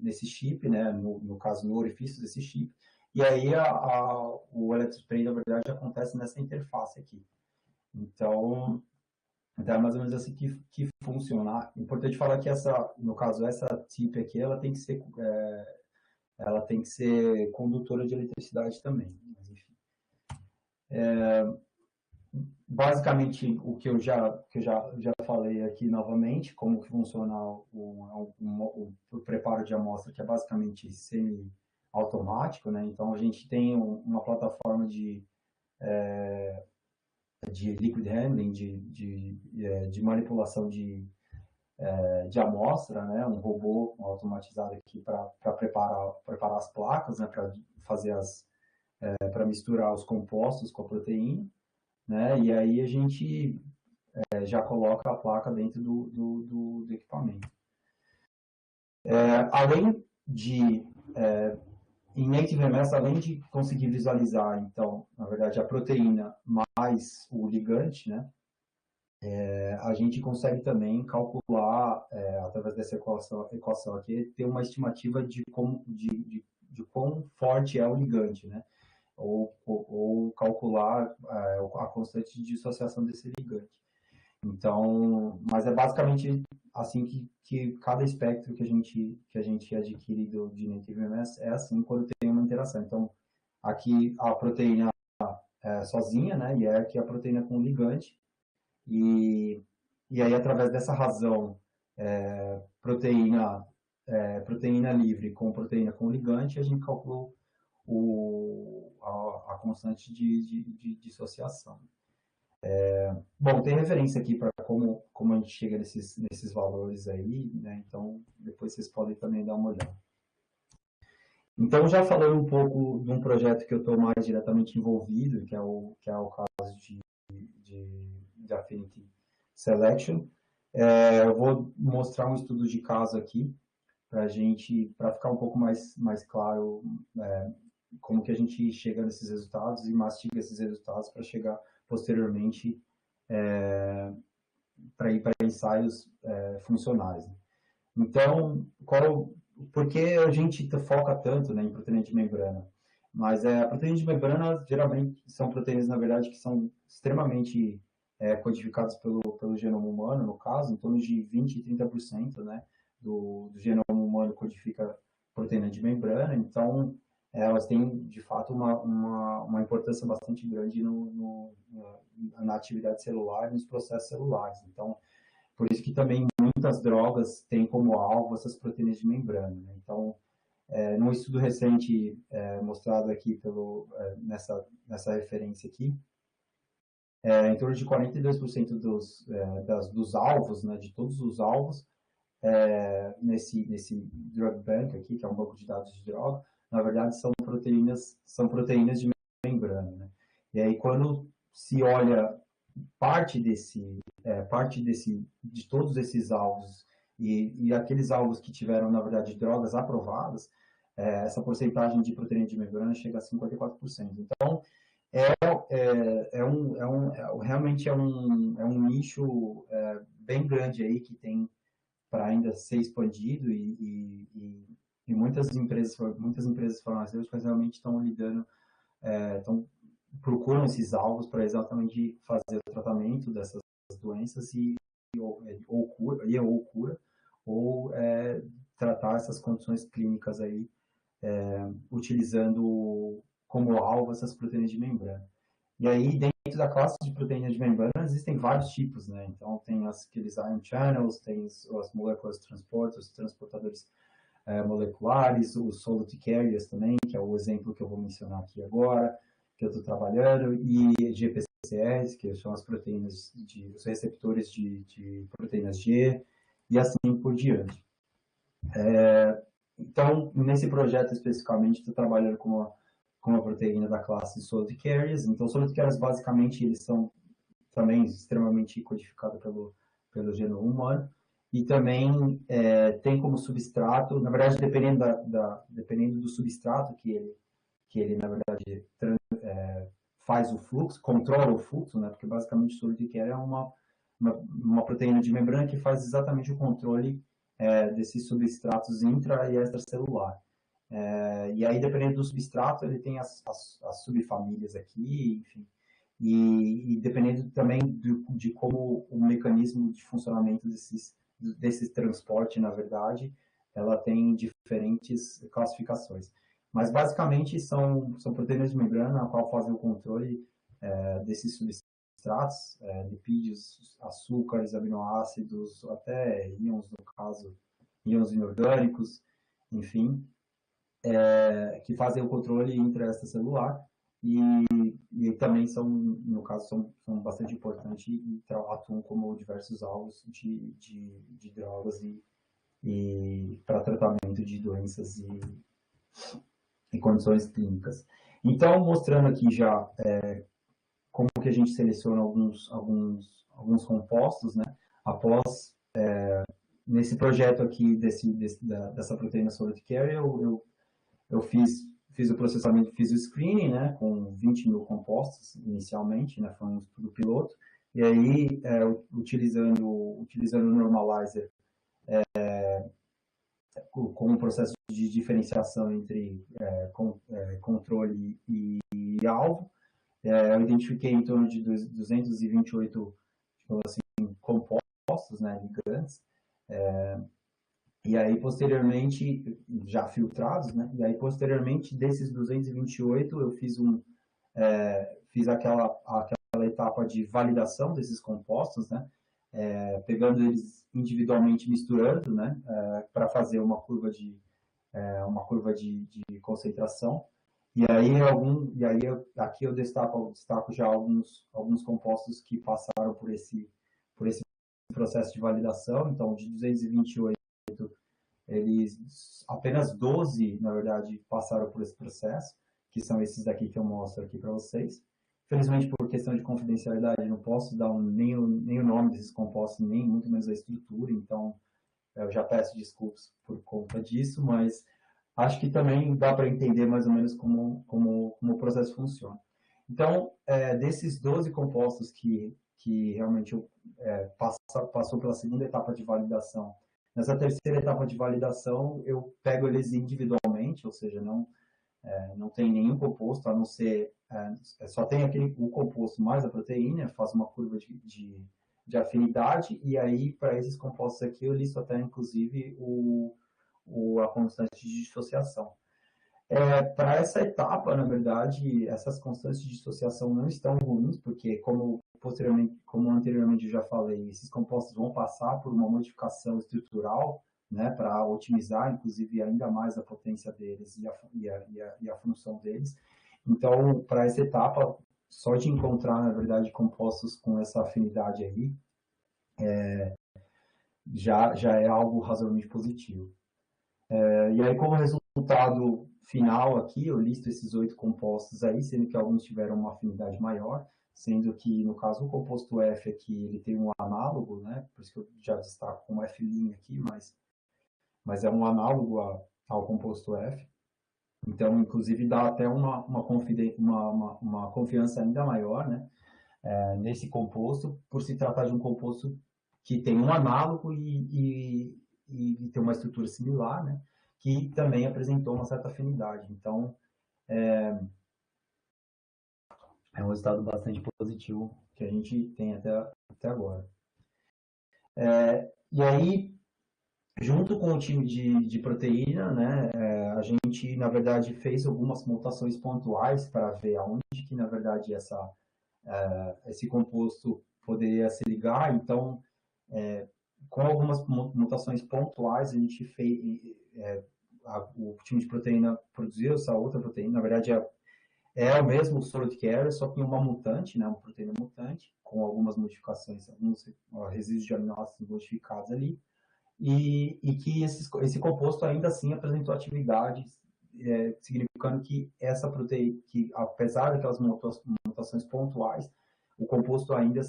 nesse chip, né, no caso, no orifício desse chip, e aí o eletrospray, na verdade, acontece nessa interface aqui. Então é mais ou menos assim que funciona. Importante falar que no caso, essa tip aqui, ela tem que ser condutora de eletricidade também. Mas, enfim. Basicamente, o que eu já falei aqui novamente, como que funciona o preparo de amostra, que é basicamente semi-automático, né? Então, a gente tem uma plataforma de liquid handling, de manipulação de amostra, né? Um robô automatizado aqui para preparar as placas, né? Para fazer para misturar os compostos com a proteína, né? E aí a gente já coloca a placa dentro do equipamento. Além de em Native MS, além de conseguir visualizar, então, na verdade, a proteína mais o ligante, né? A gente consegue também calcular, através dessa equação aqui, ter uma estimativa de quão forte é o ligante, né? Ou calcular a constante de dissociação desse ligante. Então, mas é basicamente assim que cada espectro que a gente adquire de Native MS é assim quando tem uma interação. Então, aqui a proteína sozinha, né? E aqui a proteína com ligante. E aí, através dessa razão, proteína livre com proteína com ligante, a gente calculou a constante de dissociação. Bom, tem referência aqui para como a gente chega nesses valores aí, né? Então, depois vocês podem também dar uma olhada. Então, já falando um pouco de um projeto que eu estou mais diretamente envolvido, que é o caso de Affinity Selection, eu vou mostrar um estudo de caso aqui, para ficar um pouco mais claro como que a gente chega nesses resultados e mastiga esses resultados para chegar posteriormente para ir para ensaios funcionais. Então, por que a gente foca tanto, né, em proteína de membrana? Mas a proteína de membrana, geralmente, são proteínas, na verdade, que são extremamente codificadas pelo genoma humano, no caso, em torno de 20% e 30%, né, do genoma humano codifica proteína de membrana, então elas têm, de fato, uma importância bastante grande na atividade celular e nos processos celulares. Então, por isso que também muitas drogas têm como alvo essas proteínas de membrana, né? Então, num estudo recente mostrado aqui nessa referência aqui, em torno de 42% dos alvos, né, de todos os alvos, nesse drug bank aqui, que é um banco de dados de droga, na verdade são proteínas de membrana, né? E aí quando se olha parte de todos esses alvos e aqueles alvos que tiveram, na verdade, drogas aprovadas, essa porcentagem de proteína de membrana chega a 54%. Então, realmente é um nicho bem grande aí que tem para ainda ser expandido e muitas empresas farmacêuticas realmente procuram esses alvos para exatamente fazer o tratamento dessas doenças ou cura, ou tratar essas condições clínicas aí, utilizando como alvo essas proteínas de membrana. E aí, dentro da classe de proteínas de membrana, existem vários tipos, né? Então, tem aqueles ion channels, tem as moléculas de transporte, os transportadores moleculares, os solid carriers também, que é o exemplo que eu vou mencionar aqui agora, que eu estou trabalhando, e GPCRs, que são as proteínas, os receptores de proteínas G, e assim por diante. Então, nesse projeto especificamente, estou trabalhando com uma proteína da classe solid carriers. Então, solid carriers, basicamente, eles são também extremamente codificados pelo genoma humano, e também tem como substrato, na verdade, dependendo do substrato que ele na verdade, faz o fluxo, controla o fluxo, né? Porque basicamente o solid carrier uma proteína de membrana que faz exatamente o controle desses substratos intra e extracelular. E aí, dependendo do substrato, ele tem as subfamílias aqui, enfim. E dependendo também de como o mecanismo de funcionamento desse transporte, na verdade, ela tem diferentes classificações. Mas, basicamente, são proteínas de membrana, a qual fazem o controle desses substratos, lipídios, açúcares, aminoácidos, até íons, no caso, íons inorgânicos, enfim, que fazem o controle intracelular e também são, no caso, são bastante importantes e atuam como diversos alvos de drogas e para tratamento de doenças e condições clínicas. Então, mostrando aqui já como que a gente seleciona alguns compostos, né? Após, nesse projeto aqui dessa proteína Solid Carrier, eu fiz o processamento, fiz o screening, né, com 20 mil compostos inicialmente, né, foi um estudo piloto, e aí, utilizando o normalizer com um processo de diferenciação entre controle e alvo, eu identifiquei em torno de 228, digamos assim, compostos, né, ligantes, e aí, posteriormente, já filtrados, né? E aí, posteriormente, desses 228, eu fiz aquela etapa de validação desses compostos, né? Pegando eles individualmente, misturando, né? Para fazer uma curva de concentração. E aí, aqui eu destaco já alguns compostos que passaram por esse processo de validação. Então, de 228, apenas 12, na verdade, passaram por esse processo, que são esses daqui que eu mostro aqui para vocês. Infelizmente, por questão de confidencialidade, não posso dar nem o nome desses compostos, nem muito menos a estrutura, então eu já peço desculpas por conta disso, mas acho que também dá para entender mais ou menos como o processo funciona. Então, desses 12 compostos que realmente passou pela segunda etapa de validação, nessa terceira etapa de validação, eu pego eles individualmente, ou seja, não tem nenhum composto, a não ser, só tem o composto mais a proteína, faço uma curva de afinidade, e aí, para esses compostos aqui, eu listo até, inclusive, a constante de dissociação. Para essa etapa, na verdade, essas constantes de dissociação não estão ruins, porque, como anteriormente eu já falei, esses compostos vão passar por uma modificação estrutural, né, para otimizar, inclusive, ainda mais a potência deles e a função deles. Então, para essa etapa, só de encontrar, na verdade, compostos com essa afinidade aí, já é algo razoavelmente positivo. E aí, como resultado final aqui, eu listo esses 8 compostos aí, sendo que alguns tiveram uma afinidade maior, sendo que, no caso, o composto F aqui, ele tem um análogo, né? Por isso que eu já destaco como F' aqui, mas é um análogo ao composto F. Então, inclusive, dá até uma confiança ainda maior, né? Nesse composto, por se tratar de um composto que tem um análogo e tem uma estrutura similar, né? Que também apresentou uma certa afinidade. Então, é um resultado bastante positivo que a gente tem até agora. E aí, junto com o time de proteína, né, a gente, na verdade, fez algumas mutações pontuais para ver aonde que, na verdade, esse composto poderia se ligar. Então, com algumas mutações pontuais, a gente fez, o time de proteína produziu essa outra proteína, na verdade é o mesmo Solid Carrier, só que uma mutante, né, uma proteína mutante, com algumas modificações, alguns resíduos de aminoácidos modificados ali, e que esse composto ainda assim apresentou atividade, significando que essa proteína, que apesar daquelas mutações pontuais, o composto ainda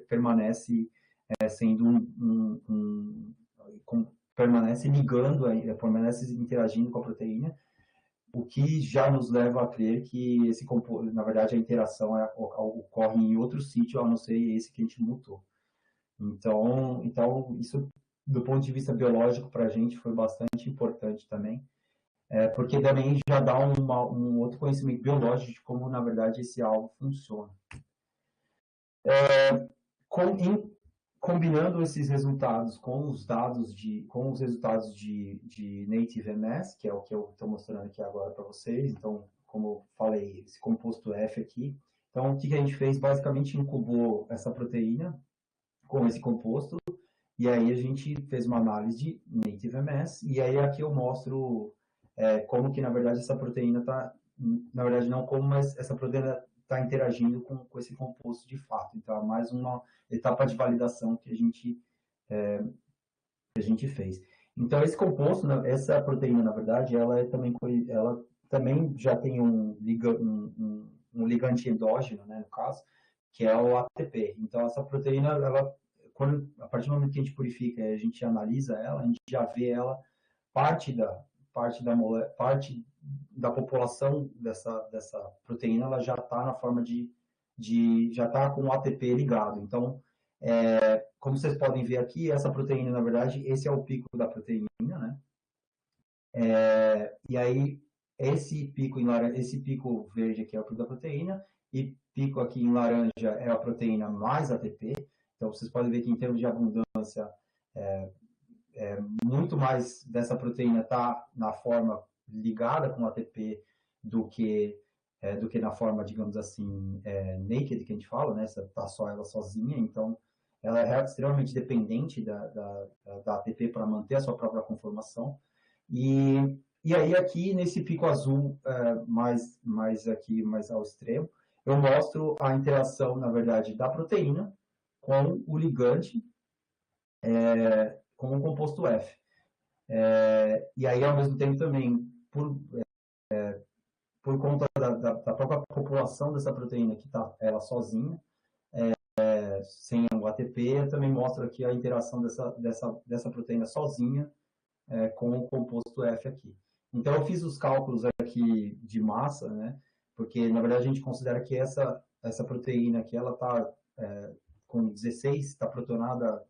permanece sendo permanece ligando, permanece interagindo com a proteína, o que já nos leva a crer que esse composto, na verdade, a interação ocorre em outro sítio, a não ser esse que a gente mutou. Então isso, do ponto de vista biológico, para a gente foi bastante importante também, porque também já dá um outro conhecimento biológico de como, na verdade, esse algo funciona. Combinando esses resultados com os dados com os resultados de Native MS, que é o que eu estou mostrando aqui agora para vocês. Então, como eu falei, esse composto F aqui. Então, o que a gente fez? Basicamente, incubou essa proteína com esse composto, e aí a gente fez uma análise de Native MS, e aí aqui eu mostro como que, na verdade, essa proteína está, na verdade, não como, mas essa proteína está interagindo com esse composto de fato. Então, é mais uma etapa de validação que a gente fez. Então, esse composto, essa proteína, na verdade, ela também já tem um ligante endógeno, né, no caso, que é o ATP. Então, essa proteína, a partir do momento que a gente purifica e a gente analisa ela, a gente já vê ela, parte da população dessa proteína, ela já está na forma já está com o ATP ligado. Então, como vocês podem ver aqui, essa proteína, na verdade, esse é o pico da proteína, né? E aí, esse pico verde aqui é o pico da proteína, e pico aqui em laranja é a proteína mais ATP. Então, vocês podem ver que, em termos de abundância, muito mais dessa proteína está na forma ligada com o ATP do que na forma, digamos assim, naked, que a gente fala, né? Tá só ela sozinha. Então, ela é extremamente dependente da ATP para manter a sua própria conformação. E aí, aqui, nesse pico azul, mais ao extremo, eu mostro a interação, na verdade, da proteína com o ligante, com o composto F. E aí, ao mesmo tempo, também, por conta da própria população dessa proteína, que está ela sozinha, sem o ATP, eu também mostro aqui a interação dessa proteína sozinha com o composto F aqui. Então, eu fiz os cálculos aqui de massa, né? Porque, na verdade, a gente considera que essa proteína aqui, ela está com 16, está protonada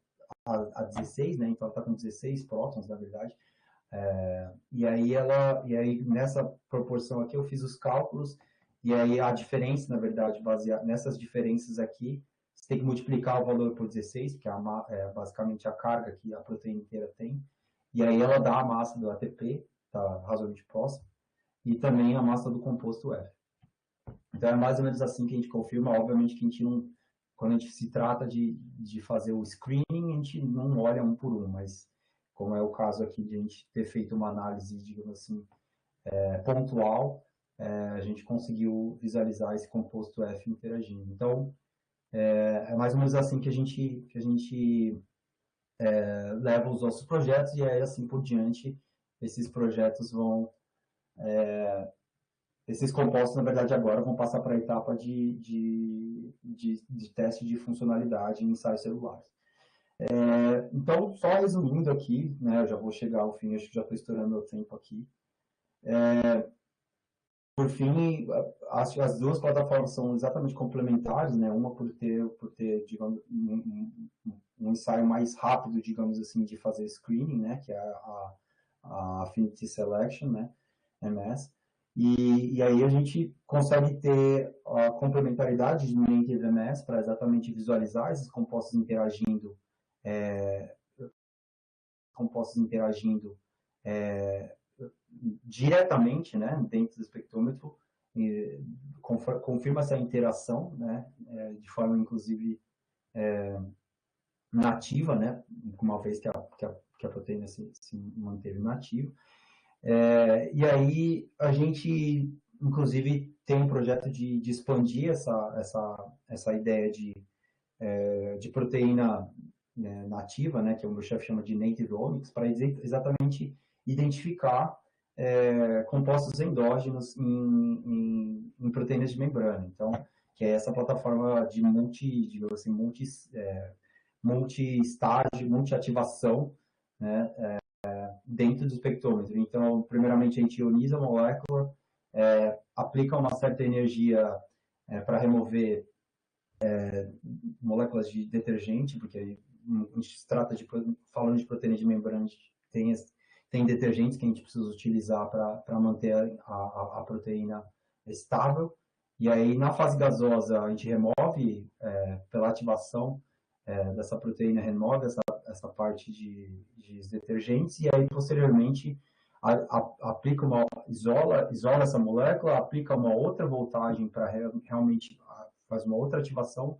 a 16, né? Então, ela está com 16 prótons, na verdade. E aí, nessa proporção aqui, eu fiz os cálculos, e aí a diferença, na verdade, baseada nessas diferenças aqui, você tem que multiplicar o valor por 16, que é basicamente a carga que a proteína inteira tem, e aí ela dá a massa do ATP, está razoavelmente próximo, e também a massa do composto F. Então, é mais ou menos assim que a gente confirma. Obviamente que a gente não, quando a gente se trata de fazer o screening, a gente não olha um por um, mas como é o caso aqui de a gente ter feito uma análise, digamos assim, pontual, a gente conseguiu visualizar esse composto F interagindo. Então, é mais ou menos assim que a gente leva os nossos projetos, e aí, assim por diante, esses projetos esses compostos, na verdade, agora vão passar para a etapa de teste de funcionalidade em ensaios celulares. Então, só resumindo aqui, né, eu já vou chegar ao fim, acho que já estou estourando o tempo aqui. Por fim, as duas plataformas são exatamente complementares, né? Uma por ter digamos, um ensaio mais rápido, digamos assim, de fazer screening, né? Que é a Affinity Selection, né? MS. E aí a gente consegue ter a complementaridade no Native MS para exatamente visualizar esses compostos interagindo diretamente, né, dentro do espectrômetro, confirma essa interação, né, de forma, inclusive, nativa, né, uma vez que a proteína se manteve nativa. E aí a gente, inclusive, tem um projeto de expandir essa ideia de proteína nativa, né, que o meu chefe chama de Native Omics, para exatamente identificar compostos endógenos em proteínas de membrana. Então, que é essa plataforma de multi-estágio, multi-ativação, né, dentro do espectrômetro. Então, primeiramente, a gente ioniza a molécula, aplica uma certa energia para remover moléculas de detergente, porque a gente trata falando de proteína de membrana, tem detergentes que a gente precisa utilizar para manter a proteína estável. E aí, na fase gasosa, a gente remove, pela ativação dessa proteína, remove essa parte de detergentes, e aí, posteriormente, aplica isola essa molécula, aplica uma outra voltagem para realmente faz uma outra ativação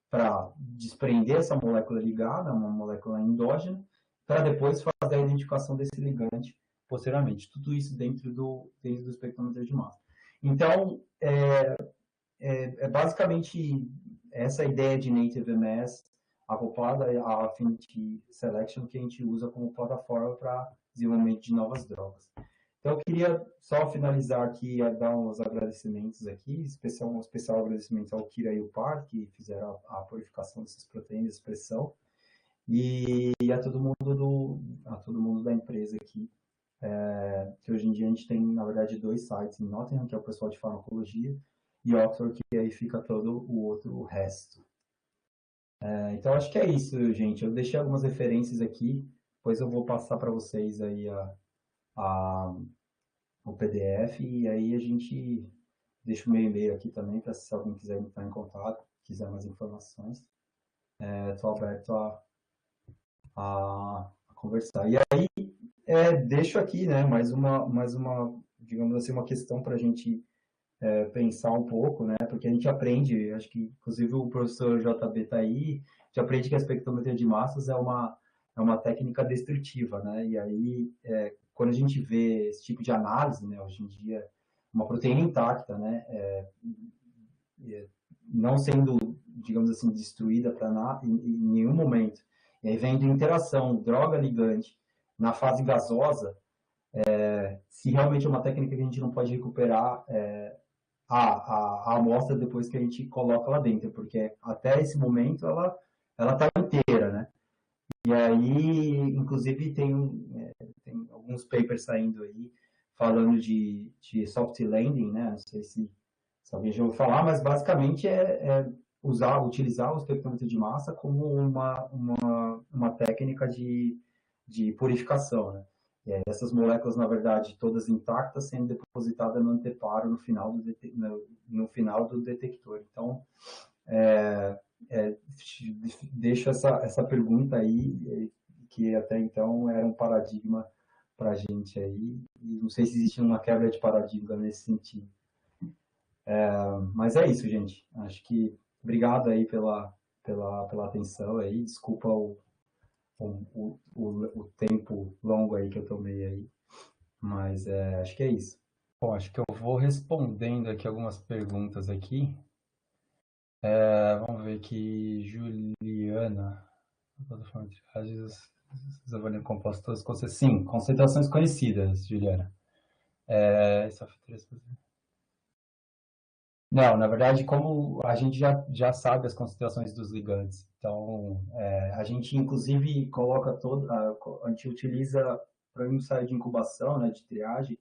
para desprender essa molécula ligada, uma molécula endógena, para depois fazer a identificação desse ligante posteriormente. Tudo isso dentro do espectrômetro de massa. Então, basicamente essa ideia de Native MS acoplada à Affinity Selection que a gente usa como plataforma para desenvolvimento de novas drogas. Então, eu queria só finalizar aqui, dar uns agradecimentos aqui, um especial agradecimento ao Kira e o Par, que fizeram a purificação dessas proteínas de expressão, e a todo mundo da empresa aqui, que hoje em dia a gente tem, na verdade, 2 sites em Nottingham, que é o pessoal de farmacologia, e Oxford, que aí fica todo o resto. Então, acho que é isso, gente. Eu deixei algumas referências aqui, depois eu vou passar para vocês aí o PDF, e aí a gente deixa o meu e-mail aqui também, para se alguém quiser entrar em contato, quiser mais informações, estou aberto a conversar. E aí, deixo aqui, né, mais uma, digamos assim, uma questão para a gente pensar um pouco, né, porque a gente aprende, acho que inclusive o professor JB está aí, a gente aprende que a espectrometria de massas é uma técnica destrutiva, né, e aí quando a gente vê esse tipo de análise, né, hoje em dia, uma proteína intacta, né, não sendo, digamos assim, destruída em nenhum momento, e aí vendo interação droga-ligante na fase gasosa, se realmente é uma técnica que a gente não pode recuperar a amostra depois que a gente coloca lá dentro, porque até esse momento ela está inteira, né? E aí, inclusive, tem alguns papers saindo aí falando de soft landing, né? Não sei se alguém já ouviu falar, mas basicamente utilizar o espectrômetro de massa como uma técnica de purificação, né? Essas moléculas, na verdade, todas intactas, sendo depositadas no anteparo no final do detector. Então, deixo essa pergunta aí, que até então era um paradigma para a gente aí, e não sei se existe uma quebra de paradigma nesse sentido. Mas é isso, gente. Acho que obrigado aí pela atenção aí. Desculpa o tempo longo aí que eu tomei aí, mas acho que é isso. Bom, acho que eu vou respondendo aqui algumas perguntas aqui. Vamos ver aqui, Juliana. Compostos, sim, concentrações conhecidas, Juliana. Não, na verdade, como a gente já sabe as concentrações dos ligantes, então a gente inclusive coloca a gente utiliza para o ensaio de incubação, né, de triagem,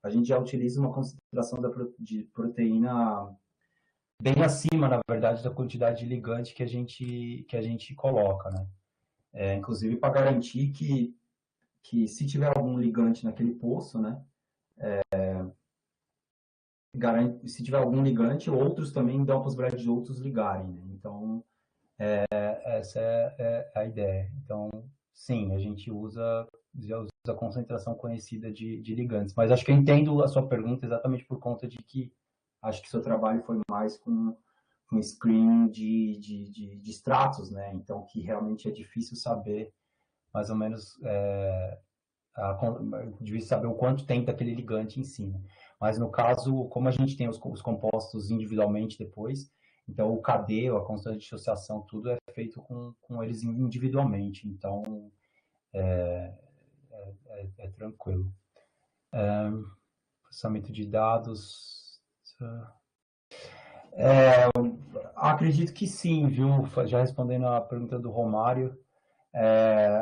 a gente já utiliza uma concentração de proteína bem acima, na verdade, da quantidade de ligante que a gente coloca, né? Inclusive para garantir que se tiver algum ligante naquele poço, né, se tiver algum ligante, outros também dão a possibilidade de outros ligarem, né? Então, essa é a ideia. Então, sim, a gente já usa a concentração conhecida de ligantes. Mas acho que eu entendo a sua pergunta exatamente por conta de que acho que seu trabalho foi mais com screening de extratos, né? Então, que realmente é difícil saber mais ou menos difícil saber o quanto tem daquele ligante em si. Mas no caso, como a gente tem os compostos individualmente depois, então o KD, a constante de dissociação, tudo é feito com eles individualmente. Então é tranquilo. Processamento de dados. Acredito que sim, viu? Já respondendo a pergunta do Romário.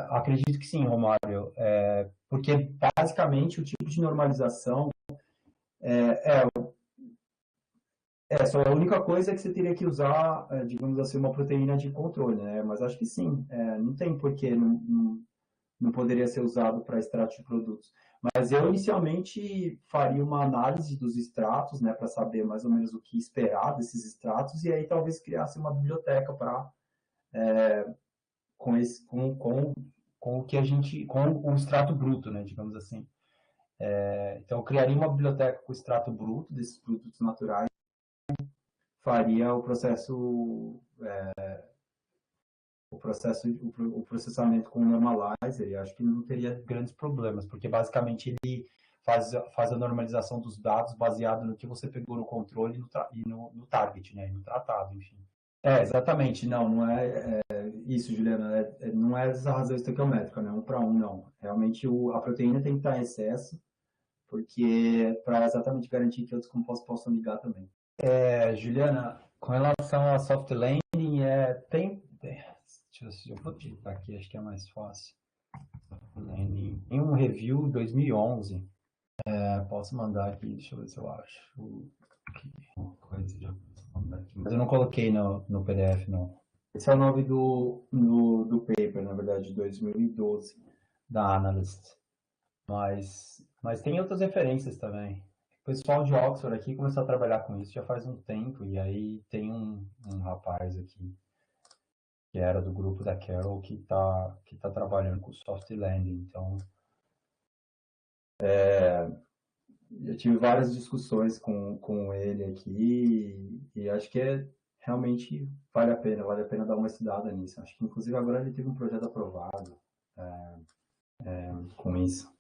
Acredito que sim, Romário, porque basicamente o tipo de normalização Só a única coisa é que você teria que usar, digamos assim, uma proteína de controle, né? Mas acho que sim, não tem porquê, não poderia ser usado para extrato de produtos. Mas eu inicialmente faria uma análise dos extratos, né, para saber mais ou menos o que esperar desses extratos e aí talvez criasse uma biblioteca para com esse com o que a gente com o extrato bruto, né, digamos assim. Então eu criaria uma biblioteca com o extrato bruto desses produtos naturais, faria o processamento com o normalizer, e acho que não teria grandes problemas, porque basicamente ele faz a normalização dos dados baseado no que você pegou no controle e no target, né, no tratado, enfim. Exatamente, não é isso, Juliana, não é essa razão estequiométrica, né, 1 para 1, não. Realmente a proteína tem que estar em excesso, porque para exatamente garantir que outros compostos possam ligar também. Juliana, com relação a soft landing, deixa eu vou digitar aqui, acho que é mais fácil. Landing, em um review 2011, posso mandar aqui, deixa eu ver se eu acho. Uma coisa, mas eu não coloquei no PDF, não. Esse é o nome do paper, na verdade, de 2012, da Analyst. Mas tem outras referências também. O pessoal de Oxford aqui começou a trabalhar com isso já faz um tempo, e aí tem um rapaz aqui, que era do grupo da Carol, que tá trabalhando com soft landing. Então, eu tive várias discussões com ele aqui, e acho que realmente vale a pena dar uma estudada nisso. Acho que, inclusive, agora ele teve um projeto aprovado com isso.